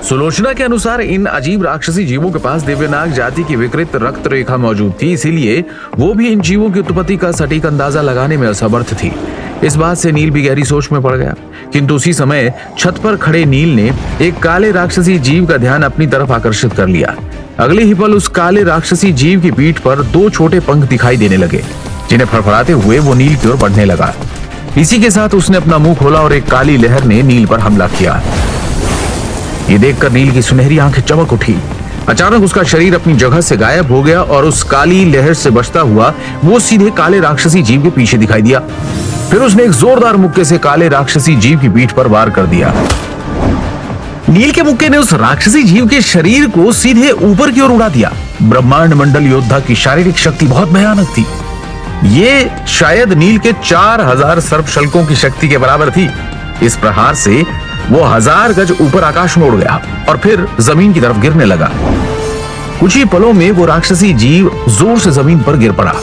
सुलोचना के अनुसार इन अजीब राक्षसी जीवों के पास दिव्यनाग जाति की विकृत रक्त रेखा मौजूद थी, इसीलिए वो भी इन जीवों की उत्पत्ति का सटीक अंदाजा लगाने में असमर्थ थी। इस बात से नील भी गहरी सोच में पड़ गया, किंतु उसी समय छत पर खड़े नील ने एक काले राक्षसी जीव का ध्यान अपनी तरफ आकर्षित कर लिया। अगले ही पल उस काले राक्षसी जीव की पीठ पर दो छोटे पंख दिखाई देने लगे, जिन्हें फड़फड़ाते हुए वो नील की ओर बढ़ने लगा। इसी के साथ उसने अपना मुंह खोला और एक काली लहर ने नील पर हमला किया। ये देखकर नील की सुनहरी आंखें चमक उठी। अचानक उसका शरीर अपनी जगह से गायब हो गया और उस काली लहर से बचता हुआ वो सीधे काले राक्षसी जीव के पीछे दिखाई दिया। फिर उसने एक जोरदार मुक्के से काले राक्षसी जीव की पीठ पर वार कर दिया। नील के मुक्के ने उस राक्षसी जीव के शरीर को सीधे ऊपर की ओर उड़ा दिया। ब्रह्मांड मंडल योद्धा की शारीरिक शक्ति बहुत भयानक थी। ये शायद नील के 4000 सर्पशल्कों की शक्ति के बराबर थी। इस प्रहार से वो 1000 गज ऊपर आकाश में उड़ गया और फिर जमीन की तरफ गिरने लगा। कुछ ही पलों में वो राक्षसी जीव जोर से जमीन पर गिर पड़ा।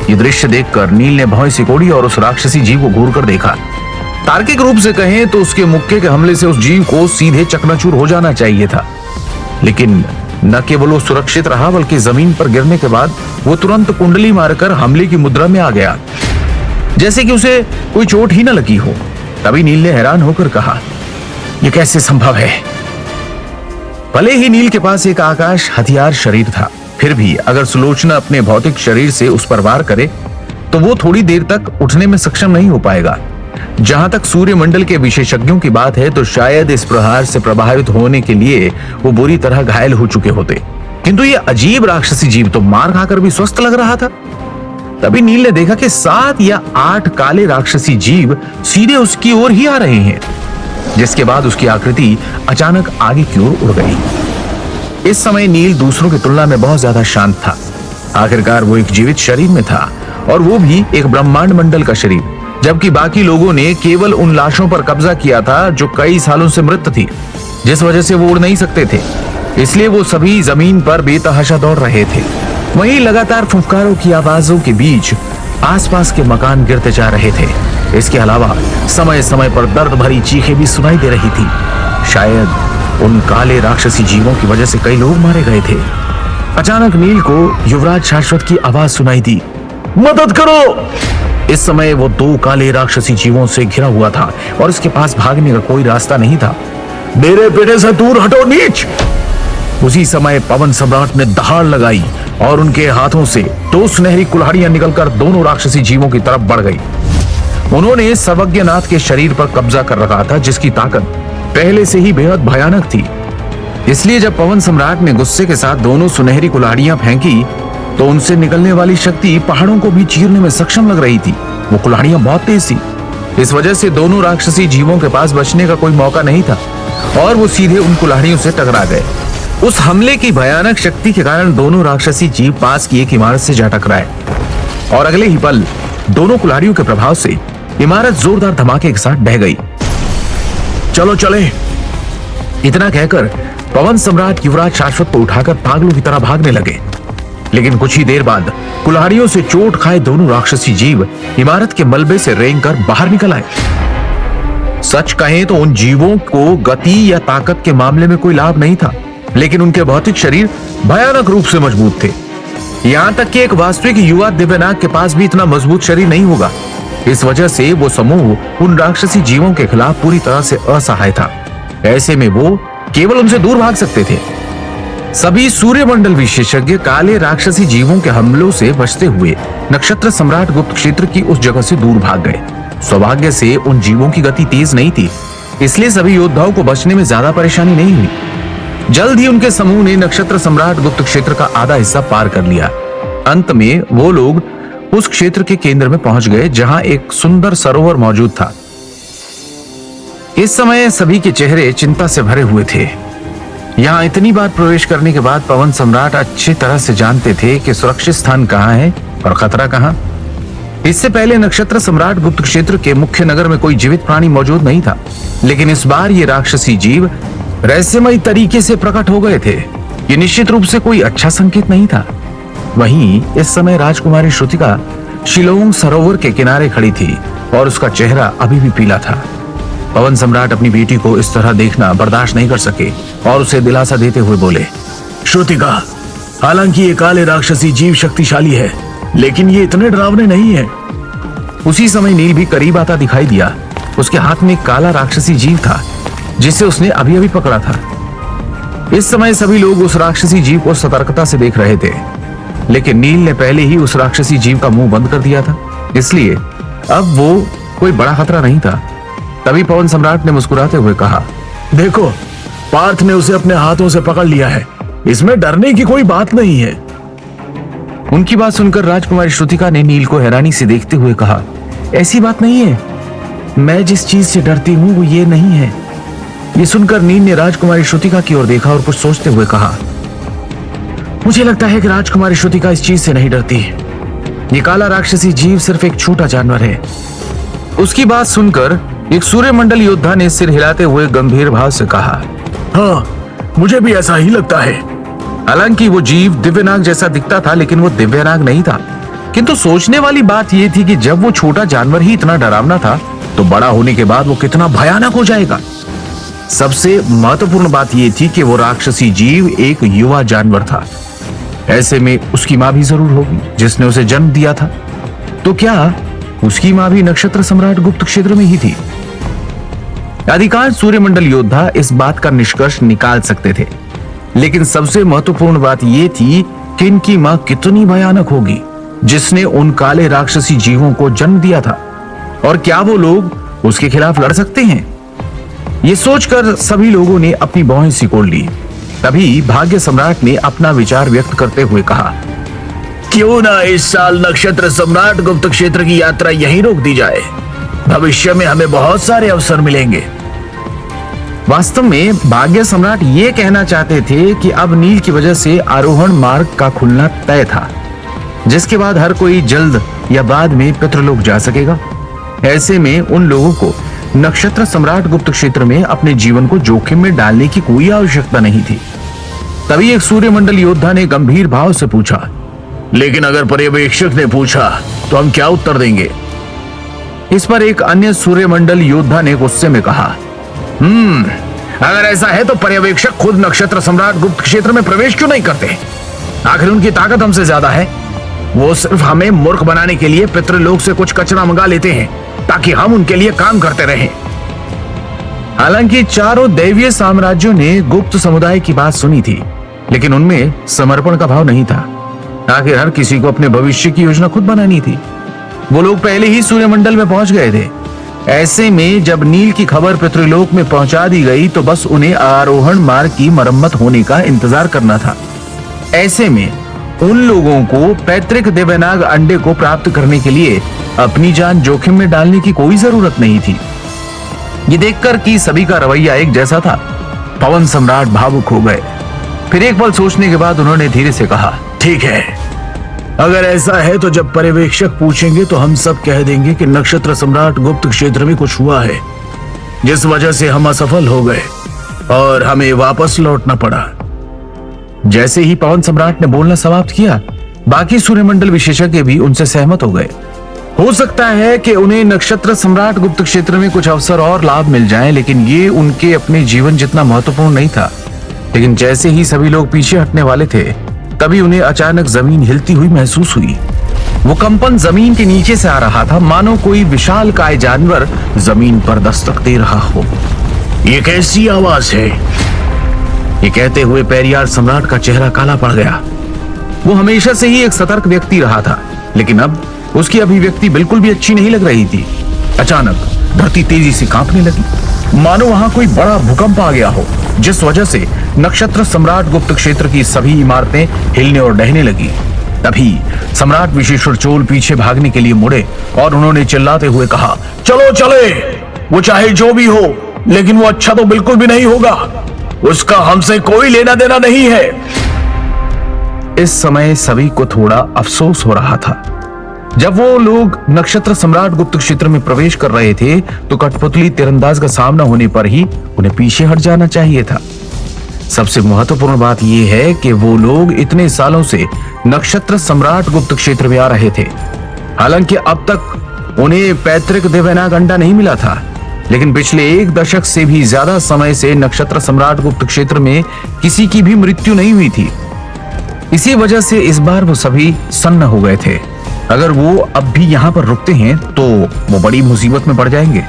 ये दृश्य देखकर नील ने भौं सिकोड़ी और उस राक्षसी जीव को घूर कर देखा। तार्किक रूप से कहें तो उसके मुक्के के हमले से उस जीव को सीधे चकनाचूर हो जाना चाहिए था, लेकिन न केवल वो सुरक्षित रहा बल्कि जमीन पर गिरने के बाद वो तुरंत कुंडली मारकर हमले की मुद्रा में आ गया, जैसे कि उसे कोई चोट ही न लगी हो। तभी नील ने हैरान होकर कहा, ये कैसे संभव है? भले ही नील के पास एक आकाश हथियार शरीर था, फिर भी अगर सुलोचना अपने भौतिक शरीर से उस पर वार करे तो वो थोड़ी देर तक उठने में सक्षम नहीं हो पाएगा। जहां तक सूर्यमंडल के विशेषज्ञों की बात है तो शायद इस प्रहार से प्रभावित होने के लिए वो बुरी तरह घायल हो चुके होते, किंतु ये अजीब राक्षसी जीव तो मार खाकर भी स्वस्थ लग रहा था। तभी नील ने देखा कि 7 या 8 काले राक्षसी जीव सीधे उसकी ओर ही आ रहे हैं, जिसके बाद उसकी आकृति अचानक आगे की ओर उड़ गई। इस समय नील दूसरों की तुलना में बहुत ज्यादा शांत था। आखिरकार वो एक जीवित शरीर में था और वो भी एक ब्रह्मांड मंडल का शरीर, जबकि बाकी लोगों ने केवल उन लाशों पर कब्जा किया था जो कई सालों से मृत थी, जिस वजह से वो उड़ नहीं सकते थे। इसलिए वो सभी जमीन पर बेतहाशा दौड़ रहे थे। वहीं लगातार फुफकारों की आवाजों के बीच आसपास के मकान गिरते जा रहे थे। इसके अलावा समय समय पर दर्द भरी चीखें भी सुनाई दे रही थी। शायद उन काले राक्षसी जीवों की वजह से कई लोग मारे गए थे। अचानक नील को युवराज शाश्वत की आवाज सुनाई दी, मदद करो! इस समय वो 2 काले राक्षसी जीवों से घिरा हुआ था और उसके पास भागने का कोई रास्ता नहीं था। मेरे बेटे से दूर हटो नीच! उसी समय पवन सम्राट ने दहाड़ लगाई और उनके हाथों से 2 सुनहरी कुल्हाड़ियां निकलकर दोनों राक्षसी जीवों की तरफ बढ़ गई। उन्होंने सर्वज्ञनाथ के शरीर पर कब्जा कर रखा था, जिसकी ताकत पहले से ही बेहद भयानक थी। इसलिए जब पवन सम्राट ने गुस्से के साथ दोनों सुनहरी कुल्हाड़ियां फेंकी तो उनसे निकलने वाली शक्ति पहाड़ों को भी चीरने में सक्षम लग रही थी। वो कुल्हाड़ियां बहुत तेज थी। इस वजह से दोनों राक्षसी जीवों के पास बचने का कोई मौका नहीं था और वो सीधे उन कुल्हाड़ियों से टकरा गए। उस हमले की भयानक शक्ति के कारण दोनों राक्षसी जीव पास की एक इमारत से जा टकराए और अगले ही पल दोनों कुल्हाड़ियों के प्रभाव से इमारत जोरदार धमाके के साथ ढह गई। चलो चले! इतना कहकर पवन सम्राट युवराज शाश्वत को उठाकर पागलों की तरह भागने लगे। लेकिन कुछ ही देर बाद कुल्हाड़ियों से चोट खाए दोनों राक्षसी जीव इमारत के मलबे से रेंगकर बाहर निकल आए। सच कहें तो उन जीवों को गति या ताकत के मामले में कोई लाभ नहीं था, लेकिन उनके भौतिक शरीर भयानक रूप से मजबूत थे। यहां तक कि एक वास्तविक युवा दिव्यनाग के पास भी इतना मजबूत शरीर नहीं होगा। इस वजह से वो समूह उन राक्षसी जीवों के खिलाफ पूरी तरह से असहाय था। ऐसे में वो केवल उनसे दूर भाग सकते थे। सभी सूर्यमंडल विशेषज्ञ काले राक्षसी जीवों के हमलों से बचते हुए नक्षत्र सम्राट गुप्त क्षेत्र की उस जगह से दूर भाग गए। सौभाग्य से उन जीवों की गति तेज नहीं थी, इसलिए सभी योद्धाओं को बचने में ज्यादा परेशानी नहीं हुई। जल्द ही उनके समूह ने नक्षत्र सम्राट गुप्त क्षेत्र का आधा हिस्सा पार कर लिया। अंत में वो लोग उस क्षेत्र के केंद्र में पहुंच गए जहां एक सुंदर सरोवर मौजूद था। इस समय सभी के चेहरे चिंता से भरे हुए थे। यहाँ इतनी बार प्रवेश करने के बाद पवन सम्राट अच्छी तरह से जानते थे कि सुरक्षित स्थान कहाँ है और खतरा कहाँ। इससे पहले नक्षत्र सम्राट गुप्त क्षेत्र के मुख्य नगर में कोई जीवित प्राणी मौजूद नहीं था, लेकिन इस बार ये राक्षसी जीव रहस्यमय तरीके से प्रकट हो गए थे। ये निश्चित रूप से कोई अच्छा संकेत नहीं था। वहीं इस समय राजकुमारी श्रुतिका शिलोंग सरोवर के किनारे खड़ी थी और उसका चेहरा अभी भी पीला था। पवन सम्राट अपनी बेटी को इस तरह देखना बर्दाश्त नहीं कर सके और उसे दिलासा देते हुए बोले, श्रुतिका, हालांकि ये काले राक्षसी जीव शक्तिशाली है, लेकिन ये इतने डरावने नहीं है। उसी समय नील भी करीब आता दिखाई दिया। उसके हाथ में एक काला राक्षसी जीव था जिसे उसने अभी अभी पकड़ा था। इस समय सभी लोग उस राक्षसी जीव को सतर्कता से देख रहे थे, लेकिन नील ने पहले ही उस राक्षसी जीव का मुंह बंद कर दिया था, इसलिए अब वो कोई बड़ा खतरा नहीं था। तभी पवन सम्राट ने मुस्कुराते हुए कहा, देखो, पार्थ ने उसे अपने हाथों से पकड़ लिया है, इसमें डरने की कोई बात नहीं है। उनकी बात सुनकर राजकुमारी श्रुतिका ने नील को हैरानी से देखते हुए कहा, ऐसी बात नहीं है, मैं जिस चीज से डरती हूँ वो ये नहीं है। ये सुनकर नील ने राजकुमारी श्रुतिका की ओर देखा और कुछ सोचते हुए कहा, मुझे लगता है कि राजकुमारी श्रुतिका इस चीज से नहीं डरती। ये काला राक्षसी जीव सिर्फ एक छोटा जानवर है। उसकी बात सुनकर एक सूर्यमंडल योद्धा ने सिर हिलाते हुए गंभीर भाव से कहा, हाँ, मुझे भी ऐसा ही लगता है। हालांकि वो जीव दिव्यनाग जैसा दिखता था, लेकिन वो दिव्यनाग नहीं था। किंतु सोचने वाली बात यह थी कि जब वो छोटा जानवर ही इतना डरावना था, तो बड़ा होने के बाद वो कितना भयानक हो जाएगा। सबसे महत्वपूर्ण बात यह थी कि वो राक्षसी जीव एक युवा जानवर था। ऐसे में उसकी मां भी जरूर होगी जिसने उसे जन्म दिया था। तो क्या उसकी मां भी नक्षत्र सम्राट गुप्त क्षेत्र में ही थी? अधिकांश सूर्यमंडल योद्धा इस बात का निष्कर्ष निकाल सकते थे, लेकिन सबसे महत्वपूर्ण बात यह थी कि इनकी मां कितनी भयानक होगी जिसने उन काले राक्षसी जीवों को जन्म दिया था, और क्या वो लोग उसके खिलाफ लड़ सकते हैं? ये सोचकर सभी लोगों ने अपनी भौहें सिकोड़ ली। तभी भाग्य सम्राट ने अपना विचार व्यक्त करते हुए कहा, क्यों ना इस साल नक्षत्र सम्राट गुप्त क्षेत्र की यात्रा यहीं रोक दी जाए, भविष्य में हमें बहुत सारे अवसर मिलेंगे। वास्तव में भाग्य सम्राट ये कहना चाहते थे कि अब नील की वजह से आरोहण मार्ग का खुलना तय था, जिसके बाद हर कोई जल्द या बाद में पितृलोक जा सकेगा। ऐसे में उन लोगों को नक्षत्र सम्राट गुप्त क्षेत्र में अपने जीवन को जोखिम में डालने की कोई आवश्यकता नहीं थी। तभी एक सूर्यमंडल योद्धा ने गंभीर भाव से पूछा, लेकिन अगर पर्यवेक्षक ने पूछा तो हम क्या उत्तर देंगे? इस पर एक अन्य सूर्यमंडल योद्धा ने गुस्से में कहा, अगर ऐसा है तो पर्यवेक्षक खुद नक्षत्र सम्राट गुप्त क्षेत्र में प्रवेश क्यों नहीं करते? आखिर उनकी ताकत हमसे ज्यादा है। वो सिर्फ हमें मूर्ख बनाने के लिए पितृलोक से कुछ कचरा मंगा लेते हैं ताकि हम उनके लिए काम करते रहें। हालांकि चारों दैवीय साम्राज्यों ने गुप्त समुदाय की बात सुनी थी, लेकिन उनमें समर्पण का भाव नहीं था। आखिर हर किसी को अपने भविष्य की योजना खुद बनानी थी। वो लोग पहले ही सूर्यमंडल में पहुंच गए थे। ऐसे में जब नील की खबर पितृलोक में पहुंचा दी गई तो बस उन्हें आरोहण मार्ग की मरम्मत होने का इंतजार करना था। ऐसे में उन लोगों को पैतृक दिव्यनाग अंडे को प्राप्त करने के लिए अपनी जान जोखिम में डालने की कोई जरूरत नहीं थी। ये देखकर कि सभी का रवैया एक जैसा था, पवन सम्राट भावुक हो गए। फिर एक पल सोचने के बाद उन्होंने धीरे से कहा, ठीक है, अगर ऐसा है तो जब पर्यवेक्षक पूछेंगे तो हम सब कह देंगे कि नक्षत्र सम्राट गुप्त क्षेत्र में कुछ हुआ है जिस वजह से हम असफल हो गए और हमें वापस लौटना पड़ा। जैसे ही पवन सम्राट ने बोलना समाप्त किया, बाकी सूर्यमंडल विशेषज्ञ भी उनसे सहमत हो गए। हो सकता है कि उन्हें नक्षत्र सम्राट गुप्त क्षेत्र में कुछ अवसर और लाभ मिल जाएं, लेकिन ये उनके अपने जीवन जितना महत्वपूर्ण नहीं था। लेकिन जैसे ही सभी लोग पीछे हटने वाले थे, तभी उन्हें अचानक जमीन हिलती हुई महसूस हुई। वो कंपन जमीन के नीचे से आ रहा था, मानो कोई विशालकाय जानवर जमीन पर दस्तक दे रहा हो। ये कैसी आवाज है? ये कहते हुए पेरियार सम्राट का चेहरा काला पड़ गया। वो हमेशा से ही एक सतर्क व्यक्ति रहा था, लेकिन अब उसकी अभिव्यक्ति बिल्कुल भी अच्छी नहीं लग रही थी। अचानक धरती तेजी से कांपने लगी, मानो वहां कोई बड़ा भूकंप आ गया हो, जिस वजह से नक्षत्र सम्राट गुप्त क्षेत्र की सभी इमारतें हिलने और डहने लगी। तभी सम्राट विशेश्वर चोल पीछे भागने के लिए मुड़े और उन्होंने चिल्लाते हुए कहा, चलो चले, वो चाहे जो भी हो, लेकिन वो अच्छा तो बिल्कुल भी नहीं होगा, उसका हमसे कोई लेना देना नहीं है। इस समय सभी को थोड़ा अफसोस हो रहा था। जब वो लोग नक्षत्र सम्राट गुप्त क्षेत्र में प्रवेश कर रहे थे तो कठपुतली तीरंदाज का सामना होने पर ही उन्हें पीछे हट जाना चाहिए था। सबसे महत्वपूर्ण बात यह है कि वो लोग इतने सालों से नक्षत्र सम्राट गुप्त क्षेत्र में आ रहे थे। हालांकि अब तक उन्हें पैतृक दिव्यनाग अंडा नहीं मिला था, लेकिन पिछले 1 दशक से भी ज्यादा समय से नक्षत्र सम्राट गुप्त क्षेत्र में किसी की भी मृत्यु नहीं हुई थी। इसी वजह से इस बार वो सभी सन्न हो गए थे। अगर वो अब भी यहाँ पर रुकते हैं तो वो बड़ी मुसीबत में पड़ जाएंगे।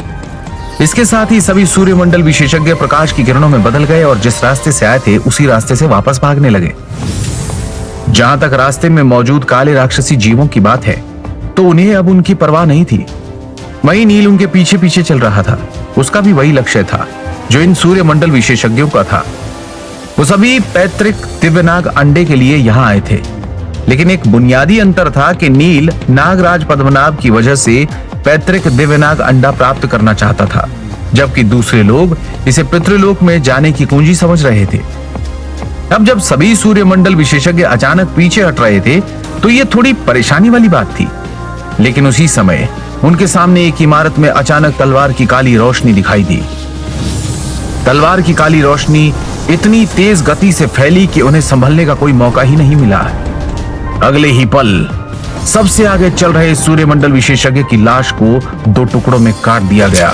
इसके साथ ही सभी सूर्यमंडल विशेषज्ञ प्रकाश की किरणों में बदल गए और जिस रास्ते से आए थे उसी रास्ते से वापस भागने लगे। जहां तक रास्ते में मौजूद काले राक्षसी जीवों की बात है तो उन्हें अब उनकी परवाह नहीं थी। वही नील उनके पीछे पीछे चल रहा था। उसका भी वही लक्ष्य था जो इन सूर्यमंडल विशेषज्ञों का था। वो सभी पैतृक दिव्यनाग अंडे के लिए यहाँ आए थे, लेकिन एक बुनियादी अंतर था कि नील नागराज पद्मनाभ की वजह से पैतृक दिव्यनाग अंडा प्राप्त करना चाहता था, जबकि दूसरे लोग इसे पितृलोक में जाने की कुंजी समझ रहे थे। अब जब सभी सूर्यमंडल विशेषज्ञ अचानक पीछे हट रहे थे तो ये थोड़ी परेशानी वाली बात थी। लेकिन उसी समय उनके सामने एक इमारत में अचानक तलवार की काली रोशनी दिखाई दी। तलवार की काली रोशनी इतनी तेज गति से फैली कि उन्हें संभलने का कोई मौका ही नहीं मिला। अगले ही पल सबसे आगे चल रहे सूर्यमंडल विशेषज्ञ की लाश को 2 टुकड़ों में काट दिया गया।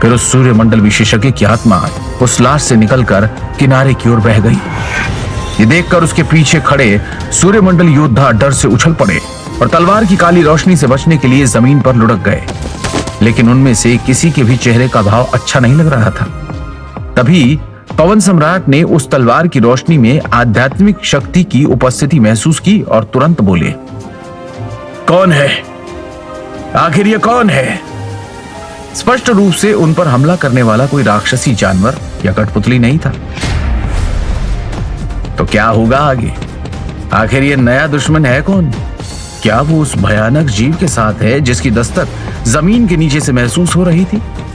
फिर उस सूर्यमंडल विशेषज्ञ की आत्मा उस लाश से निकलकर किनारे की ओर बह गई। ये देखकर उसके पीछे खड़े सूर्यमंडल योद्धा डर से उछल पड़े और तलवार की काली रोशनी से बचने के लिए जमीन पर लुढ़क गए। लेकिन उनमें से किसी के भी चेहरे का भाव अच्छा नहीं लग रहा था। तभी पवन सम्राट ने उस तलवार की रोशनी में आध्यात्मिक शक्ति की उपस्थिति महसूस की और तुरंत बोले, कौन है? आखिर ये कौन है? स्पष्ट रूप से उन पर हमला करने वाला कोई राक्षसी जानवर या कठपुतली नहीं था। तो क्या होगा आगे? आखिर ये नया दुश्मन है कौन? क्या वो उस भयानक जीव के साथ है जिसकी दस्तक जमीन के नीचे से महसूस हो रही थी?